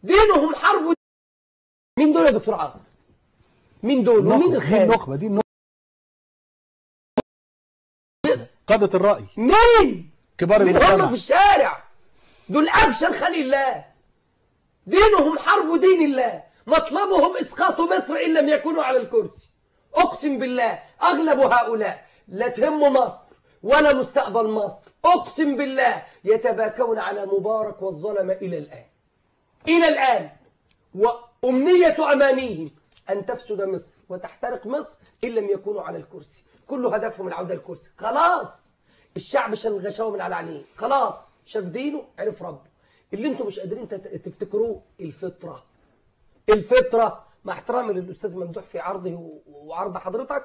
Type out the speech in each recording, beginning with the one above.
دينهم حرب. مين دول يا دكتور عاطف؟ مين دول ومين الخارج؟ النخبة دي قادة الرأي. مين؟ كبار مين المجتمع. هم في الشارع؟ دول أبشر خلق الله. دينهم حرب دين الله، مطلبهم إسقاط مصر إن لم يكونوا على الكرسي. أقسم بالله أغلب هؤلاء لا تهم مصر ولا مستقبل مصر. أقسم بالله يتباكون على مبارك والظلم إلى الآن. إلى الآن. وأمنية أمانيهم أن تفسد مصر وتحترق مصر إن لم يكونوا على الكرسي. كل هدفهم العودة للكرسي. خلاص الشعب شال الغشاوة من على عينيه. خلاص شاف دينه، عرف ربه. اللي انتم مش قادرين تفتكروه الفطرة. الفطرة مع احترامي للأستاذ ممدوح في عرضه وعرض حضرتك.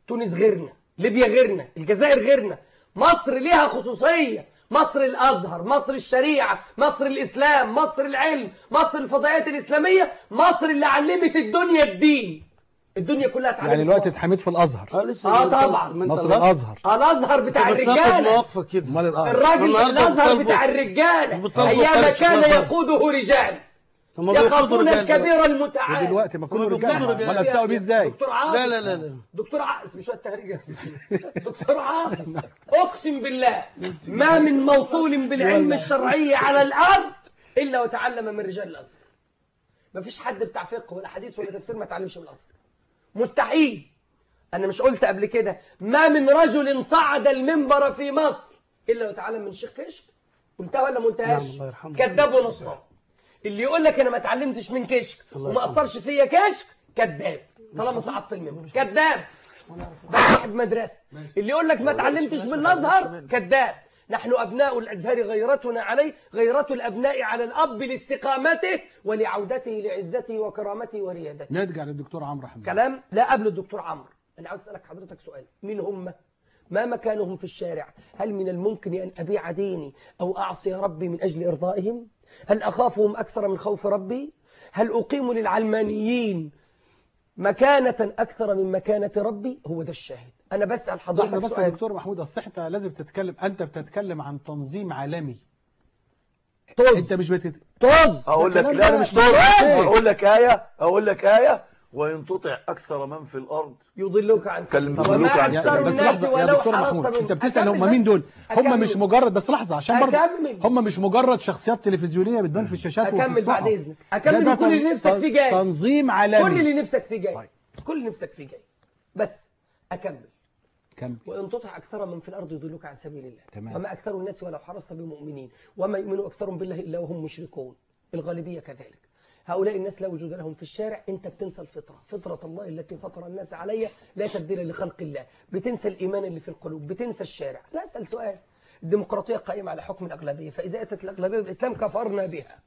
تونس غيرنا، ليبيا غيرنا، الجزائر غيرنا. مصر ليها خصوصية. مصر الأزهر، مصر الشريعة، مصر الإسلام، مصر العلم، مصر الفضائيات الإسلامية، مصر اللي علمت الدنيا الدين. الدنيا كلها اتعلمت. يعني الوقت اتحميت في الأزهر. طبعا. مصر الأزهر. الأزهر بتاع الرجالة. الراجل الأزهر بتاع الرجالة. أيام كان يقوده رجال يخافون الكبير المتعال. ودلوقتي ما كله رجاله. ولا بتساوي بيه ازاي؟ دكتور عاطف. لا دكتور عاطف مش التهريج. دكتور عاطف اقسم بالله ما من موصول بالعلم الشرعي على الارض الا وتعلم من رجال الازهر. ما فيش حد بتاع فقه ولا حديث ولا تفسير ما تعلمش من الازهر. مستحيل. انا مش قلت قبل كده ما من رجل صعد المنبر في مصر الا وتعلم من شيخ كشك؟ قلتها ولا ما قلتهاش؟ كذاب ونصاب. اللي يقول لك انا ما اتعلمتش من كشك وما اثرش فيا كشك كذاب. طالما صعدت المنبر كذاب. ده صاحب مدرسه. اللي يقول لك ما اتعلمتش من الازهر كذاب. نحن ابناء الازهر غيرتنا عليه غيرة الابناء على الاب لاستقامته ولعودته لعزته وكرامته وريادته. نرجع للدكتور عمرو حمد. كلام لا قبل الدكتور عمرو. انا عاوز اسالك حضرتك سؤال. مين هم؟ ما مكانهم في الشارع؟ هل من الممكن ان ابيع ديني او اعصي ربي من اجل ارضائهم؟ هل أخافهم أكثر من خوف ربي؟ هل أقيم للعلمانيين مكانة أكثر من مكانة ربي؟ هو ده الشاهد. أنا بسأل حضرتك بس يا دكتور محمود، أصل أنت لازم تتكلم. أنت بتتكلم عن تنظيم عالمي. طز. أنت مش طز. أقول لك لا أنا مش طز. أقول لك آية وإن تطع أكثر من في الأرض يضلوك عن سبيل وما أكثر الناس ولو حرصت من. أنت بتسأل هم مين دول؟ هم مش مجرد، بس لحظة عشان برضه هم مش مجرد شخصيات تلفزيونية بتبان في الشاشات وفي أكمل بعد إذنك. أكمل. كل اللي نفسك فيه جاي. تنظيم عالمي. كل اللي نفسك فيه جاي. كل اللي نفسك فيه جاي. بس أكمل. كمل. وإن تطع أكثر من في الأرض يضلوك عن سبيل الله. تمام. وما أكثر الناس ولو حرصت بمؤمنين وما يؤمن أكثرهم بالله إلا وهم مشركون. الغالبية كذلك. هؤلاء الناس لا وجود لهم في الشارع. انت بتنسى الفطرة، فطرة الله التي فطر الناس عليها لا تبديل لخلق الله. بتنسى الإيمان اللي في القلوب، بتنسى الشارع. لا أسأل سؤال. الديمقراطية قائمة على حكم الأغلبية، فإذا أتت الأغلبية بالإسلام كفرنا بها.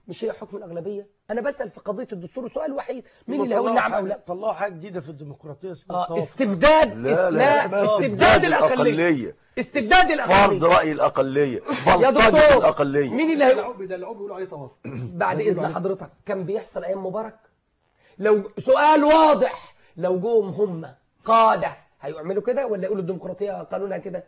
مش هي حكم الأغلبية؟ أنا بسأل في قضية الدستور سؤال وحيد. مين اللي هيقول نعم أو لا؟ طلعوا حاجة جديدة في الديمقراطية اسمها استبداد. لا استبداد الأقلية. استبداد الأقلية. فرض رأي الأقلية. يا دكتور الأقلية. مين اللي هيقول؟ بيقولوا عليه توافق. بعد إذن حضرتك كان بيحصل أيام مبارك؟ لو سؤال واضح، لو جوهم هم قادة هيعملوا كده ولا يقولوا الديمقراطية قانونها كده؟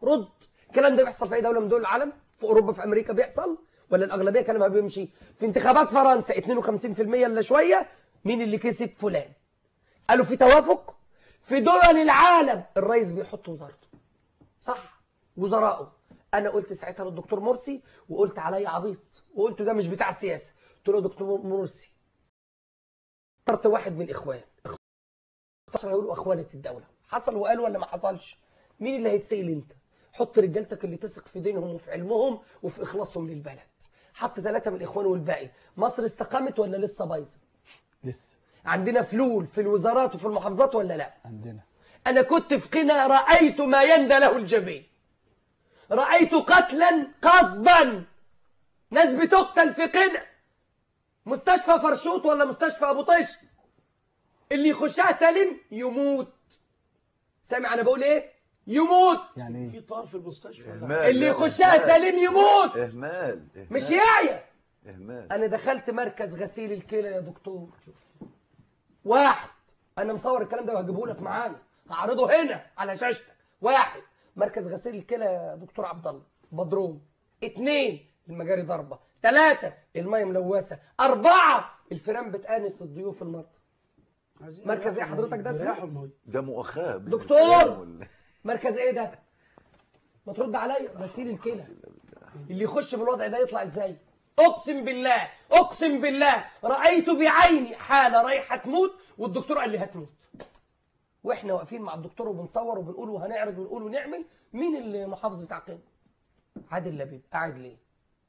رد. الكلام ده بيحصل في أي دولة من دول العالم؟ في أوروبا، في أمريكا بيحصل؟ ولا الأغلبية كلامها بيمشي؟ في انتخابات فرنسا 52% إلا شوية، مين اللي كسب؟ فلان. قالوا في توافق؟ في دول العالم الرئيس بيحط وزارته. صح؟ وزراءه. أنا قلت ساعتها للدكتور مرسي وقلت عليا عبيط وقلت ده مش بتاع السياسة. قلت له دكتور مرسي اخترت واحد من الإخوان. اختار يقولوا أخوانة الدولة. حصل وقال ولا ما حصلش؟ مين اللي هيتسأل أنت؟ حط رجالتك اللي تثق في دينهم وفي علمهم وفي إخلاصهم للبلد. حط 3 من الإخوان والباقي. مصر استقامت ولا لسه بايظة؟ لسه. عندنا فلول في الوزارات وفي المحافظات ولا لا؟ عندنا. أنا كنت في قنا رأيت ما يندى له الجبين. رأيت قتلا قصدا. ناس بتقتل في قنا. مستشفى فرشوط ولا مستشفى أبو طش. اللي يخشها سالم يموت. سامع أنا بقول إيه؟ يموت. يعني في طار في المستشفى. اللي يخشها سالم يموت. إهمال. مش يعيا. إهمال. أنا دخلت مركز غسيل الكلى يا دكتور. واحد. أنا مصور الكلام ده وهجيبه لك معايا. هعرضه هنا على شاشتك. واحد. مركز غسيل الكلى يا دكتور عبد الله بدروم. 2 المجاري ضربة. 3 المية ملوثة. 4 الفيران بتآنس الضيوف المرضى. مركز ايه حضرتك ده اسمه؟ ده مؤاخاة دكتور مركز ايه ده؟ ما ترد عليا. غسيل الكلى. اللي يخش بالوضع ده يطلع ازاي؟ اقسم بالله اقسم بالله رأيت بعيني حالة رايحة تموت والدكتور قال لي هتموت، واحنا واقفين مع الدكتور وبنصور وبنقول وهنعرض ونقول ونعمل. مين المحافظ بتاع قنا؟ عادل لبيب. قاعد ليه؟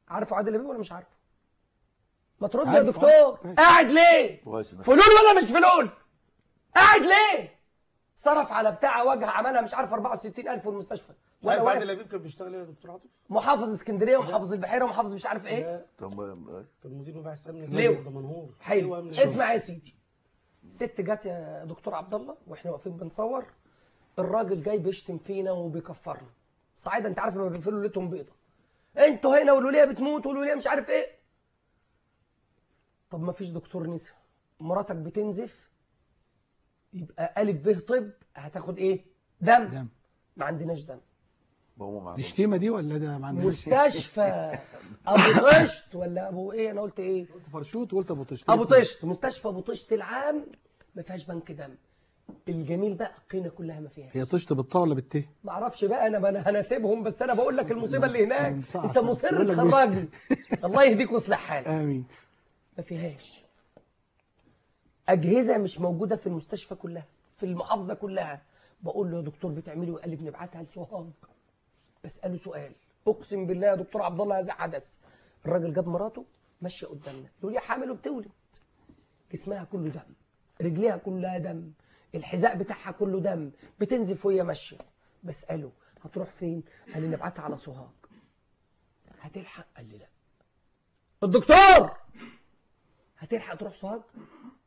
عارفه عادل لبيب ولا مش عارفه؟ ما ترد يا دكتور. قاعد ليه؟ فلول ولا مش فلول؟ قاعد ليه؟ صرف على بتاع وجه عملها مش عارف 64,000 في المستشفى. عارف عادل لبيب كان بيشتغل ايه يا دكتور عاطف؟ محافظ اسكندريه ومحافظ البحيره ومحافظ مش عارف ايه. طب كان مدير مباحث امن ليه؟ دمنهور. حلو. اسمع يا سيدي، ست جت يا دكتور عبد الله واحنا واقفين بنصور، الراجل جاي بيشتم فينا وبيكفرنا. الصعايده انت عارف لما بيقفلوا ليلتهم بيضه، انتوا هنا والوليه بتموت والوليه مش عارف ايه. طب ما فيش دكتور نسا، مراتك بتنزف يبقى ألف ب طب هتاخد ايه؟ دم. ما عندناش دم. دي شتيمه دي ولا ده ما عندناش؟ مستشفى ابو طشت ولا ابو ايه؟ انا قلت ايه؟ قلت فرشوت وقلت ابو طشت. ابو طشت. مستشفى ابو طشت العام ما فيهاش بنك دم. الجميل بقى قنا كلها ما فيهاش. هي طشت بالطاء ولا بالت؟ ما اعرفش بقى، انا هنسيبهم، بس انا بقول لك المصيبه اللي هناك. انت مصر تخرجني. الله يهديك ويصلح حالك. امين. ما فيهاش اجهزه، مش موجوده في المستشفى كلها، في المحافظه كلها. بقول له يا دكتور بتعملوا؟ قال لي بنبعتها لسوهاج. بساله سؤال، اقسم بالله يا دكتور عبد الله هذا حدث. الراجل جاب مراته ماشيه قدامنا، يقول لي حامل وبتولد، جسمها كله دم، رجليها كلها دم، الحذاء بتاعها كله دم، بتنزف وهي ماشيه. بساله هتروح فين؟ قال لي نبعتها على سوهاج. هتلحق؟ قال لي لا. الدكتور هتلحق تروح سوهاج؟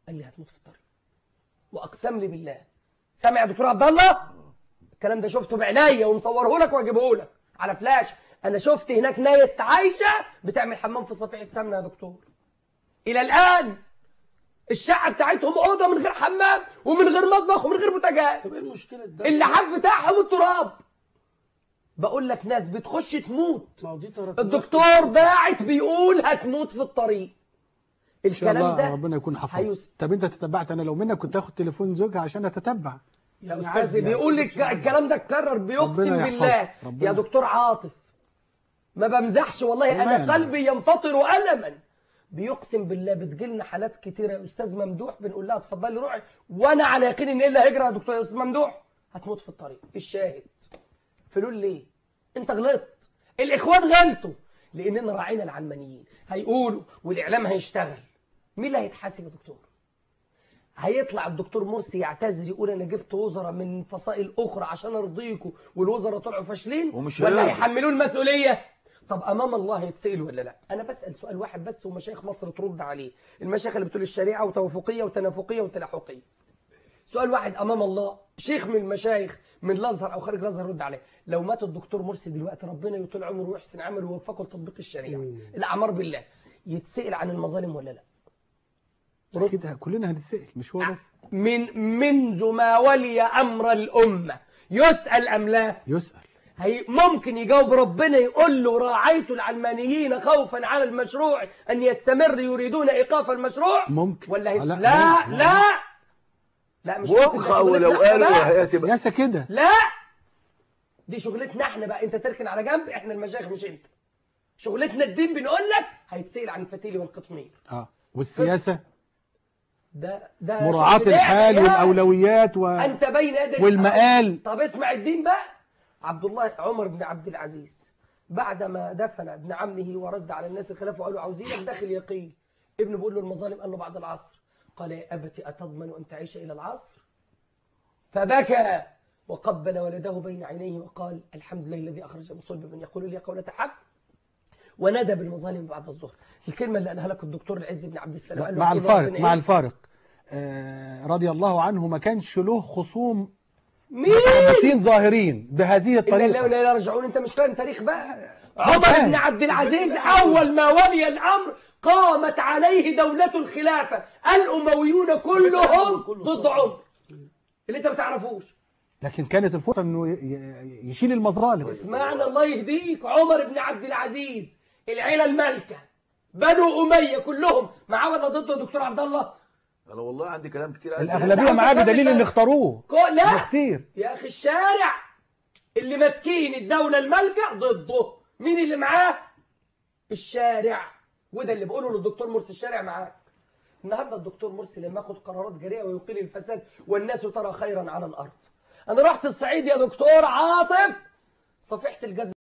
قال لي هتموت في الطريق. واقسم لي بالله، سامع يا دكتور عبد الله؟ الكلام ده شفته بعينيا ومصوره لك واجيبه لك على فلاش. انا شفت هناك ناس عايشه بتعمل حمام في صفيحه سمنه يا دكتور. الى الان الشقه بتاعتهم اوضه من غير حمام ومن غير مطبخ ومن غير بوتاجاز. طب ايه المشكله ده؟ اللحاف بتاعهم التراب. بقول لك ناس بتخش تموت. الدكتور باعت بيقول هتموت في الطريق. الكلام ده ربنا يكون حفظ. طب انت تتبعت؟ انا لو منك كنت اخد تليفون زوجها عشان اتتبع. يا استاذ بيقول لك الكلام ده اتكرر، بيقسم بالله يا دكتور عاطف ما بمزحش والله، انا قلبي ينفطر الما. بيقسم بالله بتجيلنا حالات كتيره يا استاذ ممدوح بنقول لها اتفضلي روحي، وانا على يقين ان ايه اللي هيجرى يا دكتور يا استاذ ممدوح؟ هتموت في الطريق. الشاهد فلول ليه؟ انت غلطت، الاخوان غلطوا، لاننا راعينا العلمانيين هيقولوا والاعلام هيشتغل. مين اللي هيتحاسب يا دكتور؟ هيطلع الدكتور مرسي يعتذر يقول انا جبت وزراء من فصائل اخرى عشان ارضيكم والوزراء طلعوا فاشلين، ولا هيحملوه المسؤوليه؟ طب امام الله يتسال ولا لا؟ انا بسال سؤال واحد بس ومشايخ مصر ترد عليه، المشايخ اللي بتقول الشريعه وتوافقيه وتنافقيه وتلاحقيه. سؤال واحد امام الله، شيخ من المشايخ من الازهر او خارج الازهر رد عليه. لو مات الدكتور مرسي دلوقتي ربنا يطول عمره ويحسن عمله ويوفقه لتطبيق الشريعه، الاعمار بالله، يتسال عن المظالم ولا لا؟ كده كلنا هنتسال، مش هو بس. منذ ما ولي امر الامه يسال ام لا؟ يسال. ممكن يجاوب ربنا يقول له راعيت العلمانيين خوفا على المشروع ان يستمر يريدون ايقاف المشروع؟ ممكن. ولا لا مش ممكن. ولو قالوا سياسه كده. لا دي شغلتنا احنا بقى، انت تركن على جنب، احنا المشايخ مش انت. شغلتنا الدين، بنقول لك هيتسال عن الفتيل والقطمير. والسياسه ده مراعاة الحال والأولويات أنت بين يدي والمآل. طب اسمع الدين بقى. عبد الله عمر بن عبد العزيز بعدما دفن ابن عمه ورد على الناس الخلاف وقالوا عاوزينك داخل يقين، ابنه بيقول له المظالم، قال له بعد العصر. قال يا أبت أتضمن أن تعيش إلى العصر؟ فبكى وقبل ولده بين عينيه وقال الحمد لله الذي أخرج من صلب من يقول لي قولة حق، ونادى بالمظالم بعد الظهر. الكلمة اللي قالها لك الدكتور العز بن عبد السلام قال له مع الفارق رضي الله عنه ما كانش له خصوم مين ظاهرين بهذه الطريقة. لا يرجعون. انت مش فاهم تاريخ بقى. عمر بن عبد العزيز أول ما ولي الأمر قامت عليه دولة الخلافة، الأمويون كلهم ضد عمر اللي انت ما تعرفوش. لكن كانت الفرصة انه يشيل المظالم. اسمعنا الله يهديك، عمر بن عبد العزيز العيله المالكه بنو اميه كلهم معاه ولا ضده يا دكتور عبد الله؟ انا والله عندي كلام كتير عايز الاغلبيه معاه بدليل ان اختاروه لا كتير يا اخي، الشارع اللي ماسكين الدوله المالكه ضده. مين اللي معاه؟ الشارع. وده اللي بقوله للدكتور مرسي، الشارع معاك. النهارده الدكتور مرسي لما ياخد قرارات جريئه ويقيل الفساد والناس ترى خيرا على الارض. انا رحت الصعيد يا دكتور عاطف، صفيحه الجزم